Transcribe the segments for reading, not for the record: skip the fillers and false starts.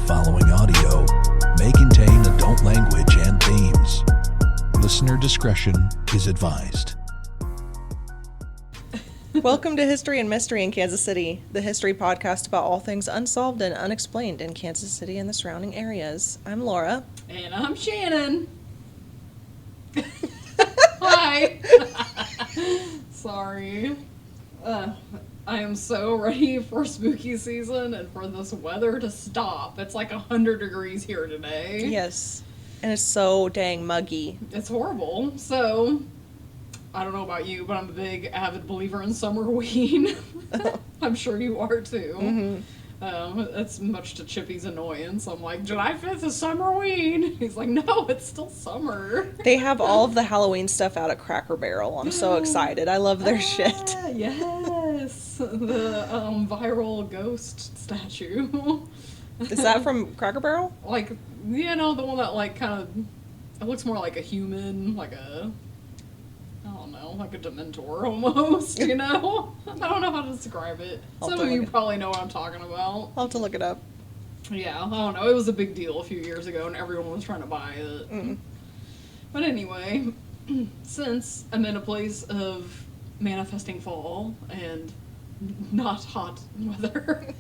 following audio may contain adult language and themes. Listener discretion is advised. Welcome to History and Mystery in Kansas City, the history podcast about all things unsolved and unexplained in Kansas City and the surrounding areas. I'm Laura. And I'm Shannon. Hi. Sorry. I am so ready for spooky season and for this weather to stop. It's like 100 degrees here today. Yes. And it's so dang muggy. It's horrible. So, I don't know about you, but I'm a big avid believer in summerween. I'm sure you are too. Mm-hmm. It's much to Chippy's annoyance. I'm like, July 5th is summerween. He's like, no, it's still summer. They have all of the Halloween stuff out at Cracker Barrel. I'm so excited. I love their shit. Yes. The viral ghost statue. Is that from Cracker Barrel? Like, you know, the one that like kind of, it looks more like a human, like a, I don't know, like a Dementor almost, you know? I don't know how to describe it. Some of you probably know what I'm talking about. I'll have to look it up. Yeah, I don't know. It was a big deal a few years ago and everyone was trying to buy it. Mm. But anyway, since I'm in a place of manifesting fall and not hot weather,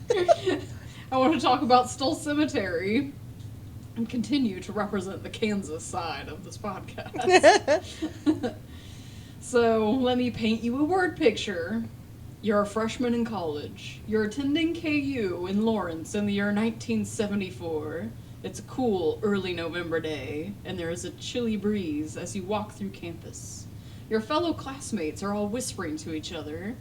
I want to talk about Stull Cemetery and continue to represent the Kansas side of this podcast. So, let me paint you a word picture. You're a freshman in college. You're attending KU in Lawrence in the year 1974. It's a cool early November day, and there is a chilly breeze as you walk through campus. Your fellow classmates are all whispering to each other.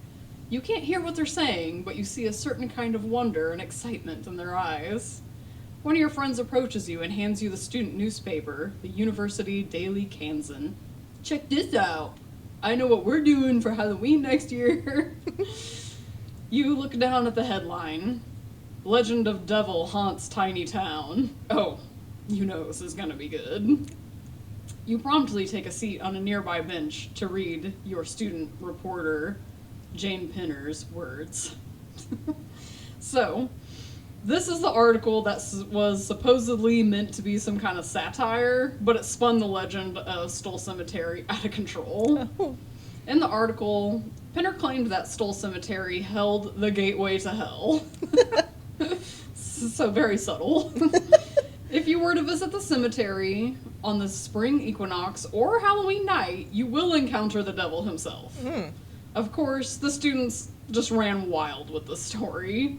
You can't hear what they're saying, but you see a certain kind of wonder and excitement in their eyes. One of your friends approaches you and hands you the student newspaper, the University Daily Kansan. Check this out. I know what we're doing for Halloween next year. You look down at the headline. Legend of Devil haunts tiny town. Oh, you know this is gonna be good. You promptly take a seat on a nearby bench to read your student reporter, Jane Pinner's words. So, this is the article that was supposedly meant to be some kind of satire, but it spun the legend of Stull Cemetery out of control. Oh. In the article, Pinner claimed that Stull Cemetery held the gateway to hell. So very subtle. If you were to visit the cemetery on the spring equinox or Halloween night, you will encounter the devil himself. Mm. Of course, the students just ran wild with the story.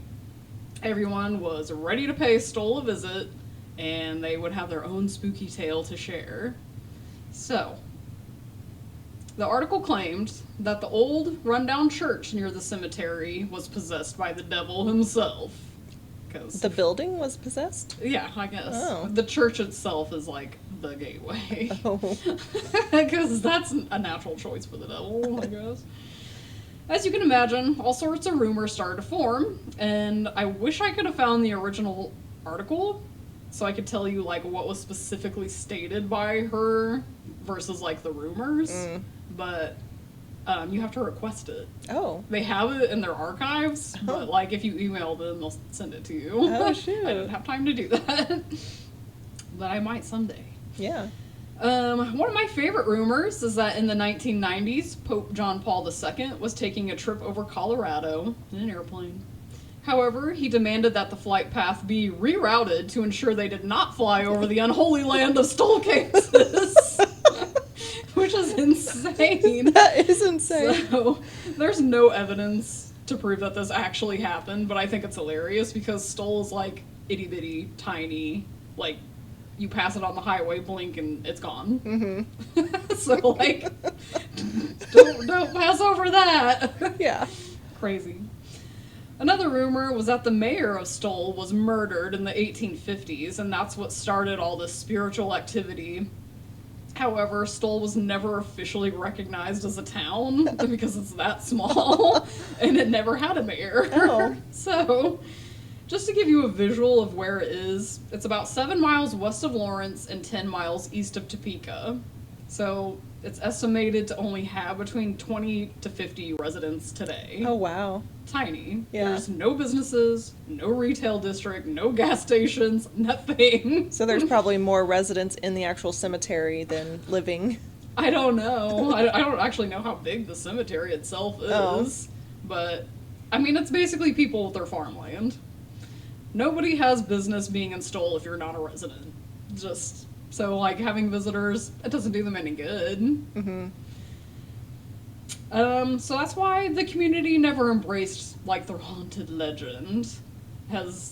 Everyone was ready to pay Stull a visit, and they would have their own spooky tale to share. So, the article claimed that the old, rundown church near the cemetery was possessed by the devil himself. The building was possessed? Yeah, I guess. Oh. The church itself is like the gateway. Oh. Because that's a natural choice for the devil, I guess. As you can imagine, all sorts of rumors started to form, and I wish I could have found the original article so I could tell you, like, what was specifically stated by her versus, like, the rumors, but you have to request it. Oh. They have it in their archives, but, like, if you email them, they'll send it to you. Oh, shoot. I didn't have time to do that, but I might someday. Yeah. One of my favorite rumors is that in the 1990s, Pope John Paul II was taking a trip over Colorado in an airplane. However, he demanded that the flight path be rerouted to ensure they did not fly over the unholy land of Stull, Kansas. Which is insane. That is insane. So, there's no evidence to prove that this actually happened, but I think it's hilarious because Stull is like itty-bitty, tiny, like, you pass it on the highway, blink, and it's gone. Mm-hmm. So, like, don't pass over that. Yeah. Crazy. Another rumor was that the mayor of Stull was murdered in the 1850s, and that's what started all this spiritual activity. However, Stull was never officially recognized as a town because it's that small, and it never had a mayor. Oh. So, just to give you a visual of where it is, it's about 7 miles west of Lawrence and 10 miles east of Topeka. So, It's estimated to only have between 20 to 50 residents today. Oh, wow. Tiny. Yeah. There's no businesses, no retail district, no gas stations, nothing. So there's probably more residents in the actual cemetery than living. I don't know. I don't actually know how big the cemetery itself is. Oh. But, I mean, it's basically people with their farmland. Nobody has business being in Stull if you're not a resident. Just, so, like, having visitors, it doesn't do them any good. Mm-hmm. So that's why the community never embraced, like, the haunted legend.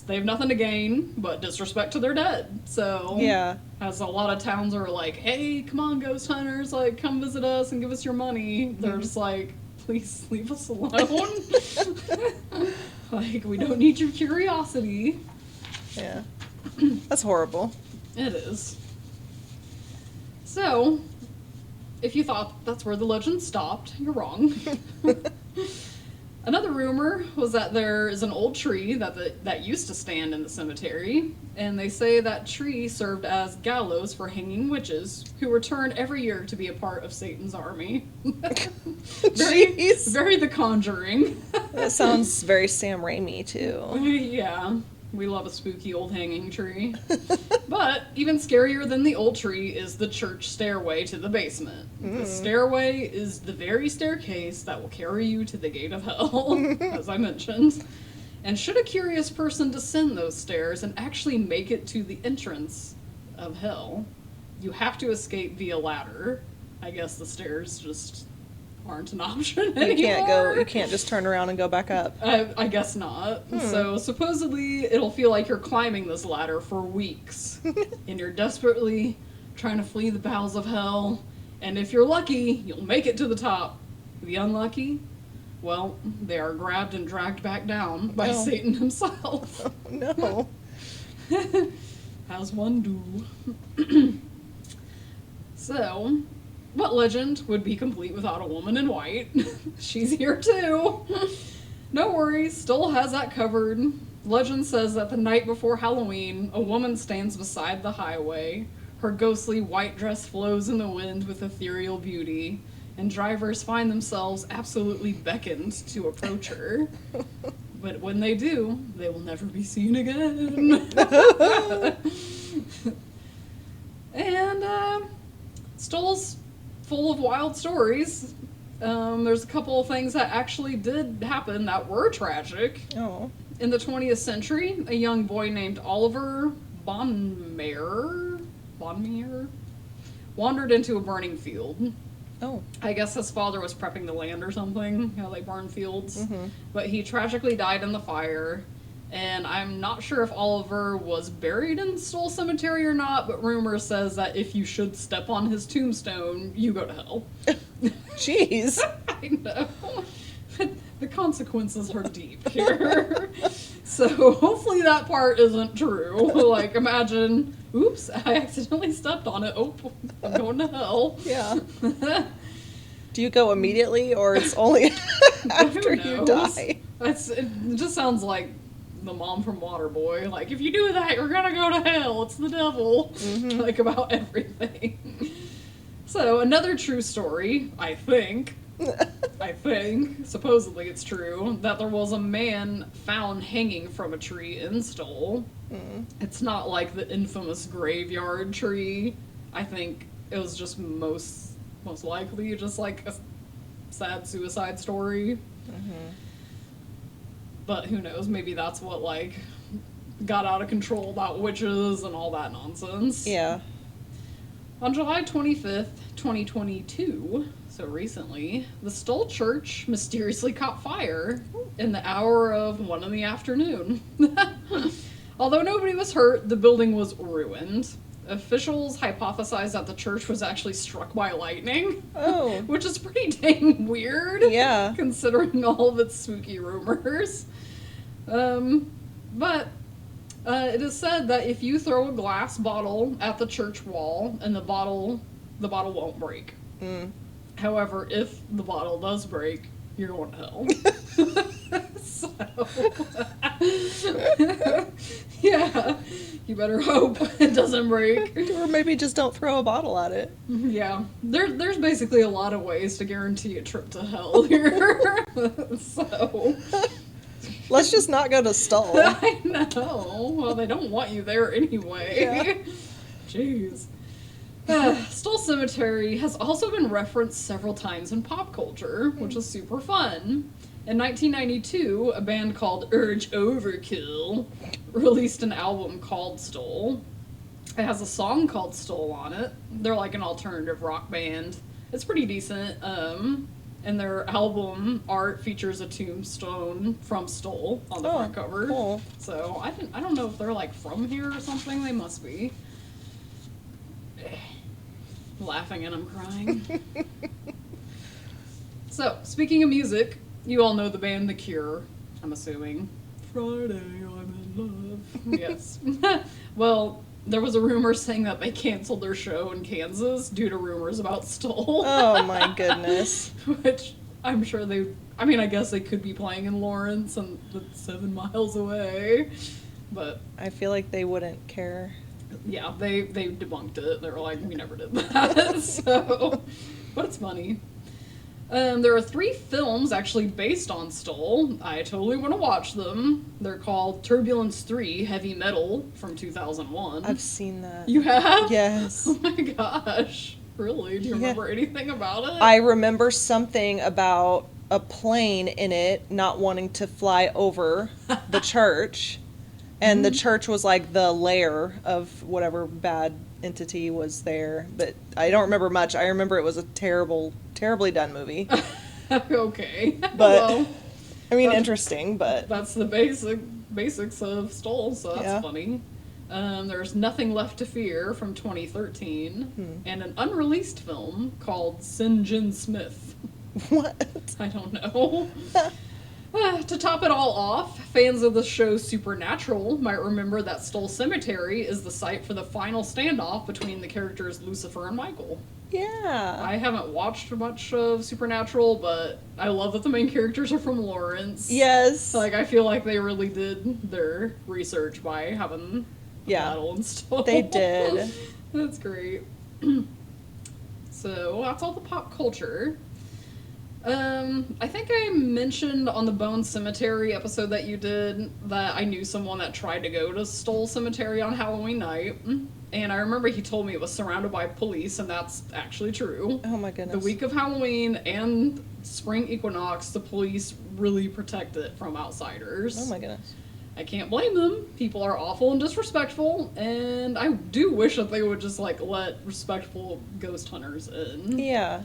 They have nothing to gain but disrespect to their dead. So, Yeah. as a lot of towns are like, hey, come on, ghost hunters, like, come visit us and give us your money. They're just like, please leave us alone. Like, we don't need your curiosity. Yeah. That's horrible. It is. So, if you thought that's where the legend stopped, you're wrong. Another rumor was that there is an old tree that used to stand in the cemetery, and they say that tree served as gallows for hanging witches who return every year to be a part of Satan's army. Jeez. Very The Conjuring. That sounds very Sam Raimi, too. Yeah, we love a spooky old hanging tree. But even scarier than the old tree is the church stairway to the basement. The stairway is the very staircase that will carry you to the gate of hell, as I mentioned. And should a curious person descend those stairs and actually make it to the entrance of hell, you have to escape via ladder. I guess the stairs just aren't an option anymore. You can't just turn around and go back up. I guess not. So supposedly it'll feel like you're climbing this ladder for weeks. And you're desperately trying to flee the bowels of hell. And if you're lucky, you'll make it to the top. The unlucky, well, they are grabbed and dragged back down by Satan himself. Oh, no. As one do. So, what legend would be complete without a woman in white? She's here too. No worries, Stull has that covered. Legend says that the night before Halloween, a woman stands beside the highway. Her ghostly white dress flows in the wind with ethereal beauty, and drivers find themselves absolutely beckoned to approach her. But when they do, they will never be seen again. And, Stull's full of wild stories. There's a couple of things that actually did happen that were tragic. Oh. In the 20th century, a young boy named Oliver Bonmere wandered into a burning field. Oh. I guess his father was prepping the land or something, how they burn fields. Mm-hmm. But he tragically died in the fire. And I'm not sure if Oliver was buried in Stull Cemetery or not, but rumor says that if you should step on his tombstone, you go to hell. Jeez. I know. The consequences are deep here. So hopefully that part isn't true. Like, imagine, oops, I accidentally stepped on it. Oh, I'm going to hell. Yeah. Do you go immediately, or it's only after you die? It just sounds like the mom from Waterboy. Like, if you do that, you're gonna go to hell. It's the devil. Mm-hmm. Like, about everything. So, another true story, I think, supposedly it's true, that there was a man found hanging from a tree in Stull. Mm. It's not like the infamous graveyard tree. I think it was just most likely just like a sad suicide story. Mm-hmm. But who knows, maybe that's what, like, got out of control about witches and all that nonsense. Yeah. On July 25th, 2022, so recently, the Stull Church mysteriously caught fire in the hour of 1 in the afternoon. Although nobody was hurt, the building was ruined. Officials hypothesized that the church was actually struck by lightning. Oh. Which is pretty dang weird. Yeah. Considering all of its spooky rumors. But it is said that if you throw a glass bottle at the church wall and the bottle won't break. Mm. However, if the bottle does break, you're going to hell. So, yeah, You better hope it doesn't break. Or maybe just don't throw a bottle at it. Yeah. There's basically a lot of ways to guarantee a trip to hell here. So... Let's just not go to Stull. I know. Well, they don't want you there anyway. Yeah. Jeez. Stull Cemetery has also been referenced several times in pop culture, which is super fun. In 1992, a band called Urge Overkill released an album called Stull. It has a song called Stull on it. They're like an alternative rock band. It's pretty decent. And their album art features a tombstone from Stull on the front cover. Cool. So I don't know if they're like from here or something. They must be. Laughing and I'm crying. So, speaking of music, you all know the band The Cure, I'm assuming. Friday, I'm in love. Yes. Well, there was a rumor saying that they canceled their show in Kansas due to rumors about Stull. Oh my goodness. Which I'm sure I guess they could be playing in Lawrence and that's 7 miles away. But I feel like they wouldn't care. yeah, they debunked it. They were like, we never did that. So, but it's funny. There are 3 films actually based on Stull. I totally want to watch them. They're called Turbulence 3 Heavy Metal from 2001. I've seen that. You have? Yes. Oh my gosh. Really? Do you remember anything about it? I remember something about a plane in it not wanting to fly over the church. And the church was like the lair of whatever bad entity was there. But I don't remember much. I remember it was a terribly done movie. Okay. But, well, I mean, interesting, but... that's the basics of Stull, so that's funny. There's Nothing Left to Fear from 2013, and an unreleased film called St. John Smith. What? I don't know. To top it all off, fans of the show Supernatural might remember that Stull Cemetery is the site for the final standoff between the characters Lucifer and Michael. Yeah. I haven't watched much of Supernatural, but I love that the main characters are from Lawrence. Yes. Like, I feel like they really did their research by having a battle and stuff. They did. That's great. So, that's all the pop culture. I think I mentioned on the Bone Cemetery episode that you did that I knew someone that tried to go to Stull Cemetery on Halloween night. And I remember he told me it was surrounded by police, and that's actually true. Oh my goodness. The week of Halloween and spring equinox, the police really protect it from outsiders. Oh my goodness. I can't blame them. People are awful and disrespectful, and I do wish that they would just, like, let respectful ghost hunters in. Yeah.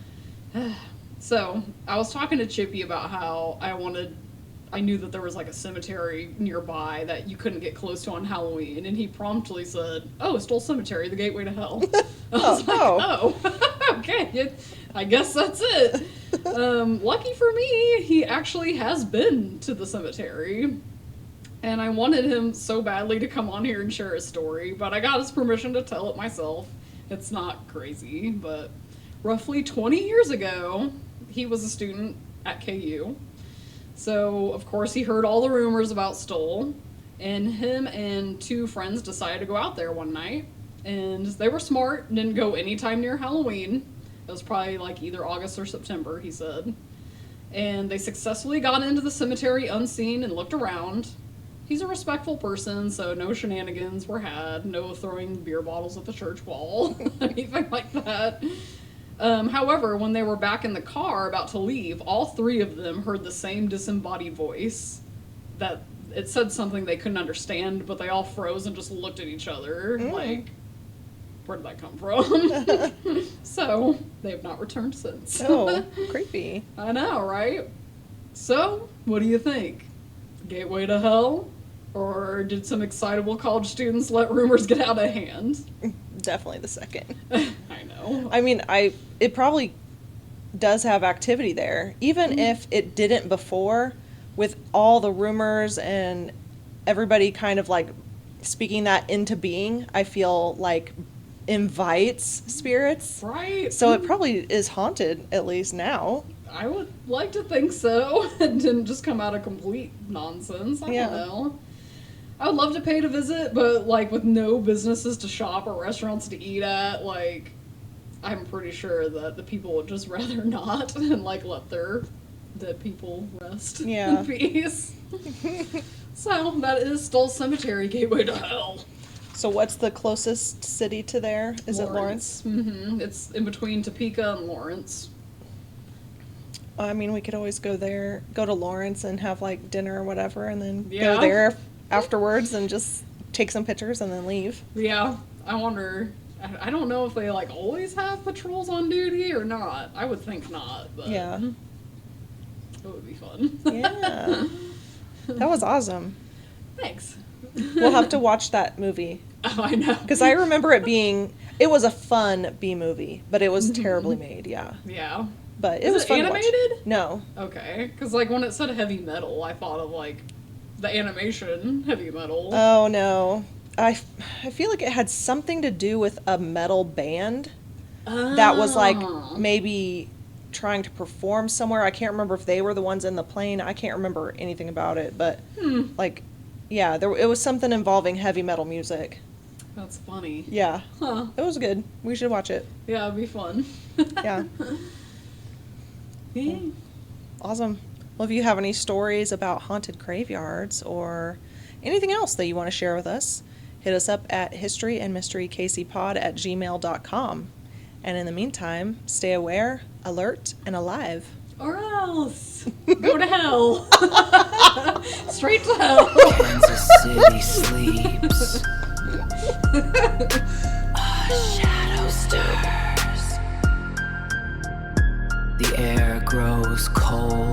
So, I was talking to Chippy about how I knew that there was like a cemetery nearby that you couldn't get close to on Halloween, and he promptly said, "Oh, Stull Cemetery, the gateway to hell." I was okay, I guess that's it. Lucky for me, he actually has been to the cemetery, and I wanted him so badly to come on here and share his story, but I got his permission to tell it myself. It's not crazy, but roughly 20 years ago, he was a student at KU. So, of course, he heard all the rumors about Stull, and him and 2 friends decided to go out there one night. And they were smart and didn't go anytime near Halloween. It was probably like either August or September, he said. And they successfully got into the cemetery unseen and looked around. He's a respectful person, so no shenanigans were had, no throwing beer bottles at the church wall, anything like that. However, when they were back in the car about to leave, all 3 of them heard the same disembodied voice that it said something they couldn't understand, but they all froze and just looked at each other like, where did that come from? So, they have not returned since. Oh, creepy. I know, right? So, what do you think? Gateway to hell? Or did some excitable college students let rumors get out of hand? Definitely the second. I know. I mean, it probably does have activity there. Even if it didn't before, with all the rumors and everybody kind of like speaking that into being, I feel like invites spirits. Right. So it probably is haunted, at least now. I would like to think so. It didn't just come out of complete nonsense. I don't know. I would love to pay to visit, but like with no businesses to shop or restaurants to eat at, like I'm pretty sure that the people would just rather not and like let their dead people rest in peace. So that is Stull Cemetery, gateway to hell. So what's the closest city to there? Is it Lawrence? Mm-hmm. It's in between Topeka and Lawrence. I mean, we could always go to Lawrence and have like dinner or whatever, and then Yeah. go there afterwards and just take some pictures and then leave. Yeah, I wonder. I don't know if they like always have patrols on duty or not. I would think not, but Yeah. it would be fun. Yeah. That was awesome. Thanks. We'll have to watch that movie. Oh, I know. Because I remember it was a fun B movie, but it was terribly made, yeah. Yeah. But it was fun to watch. animated? No. Okay, because like when it said heavy metal, I thought of like the animation heavy metal. Oh, no. I feel like it had something to do with a metal band that was like maybe trying to perform somewhere. I can't remember if they were the ones in the plane. I can't remember anything about it, but like, yeah, it was something involving heavy metal music. That's funny. Yeah. Huh. It was good. We should watch it. Yeah, it'd be fun. Yeah. Yeah. Awesome. Well, if you have any stories about haunted graveyards or anything else that you want to share with us, hit us up at historyandmysterykcpod@gmail.com. And in the meantime, stay aware, alert, and alive. Or else go to hell. Straight to hell. Kansas City sleeps. A shadow stirs. The air grows cold.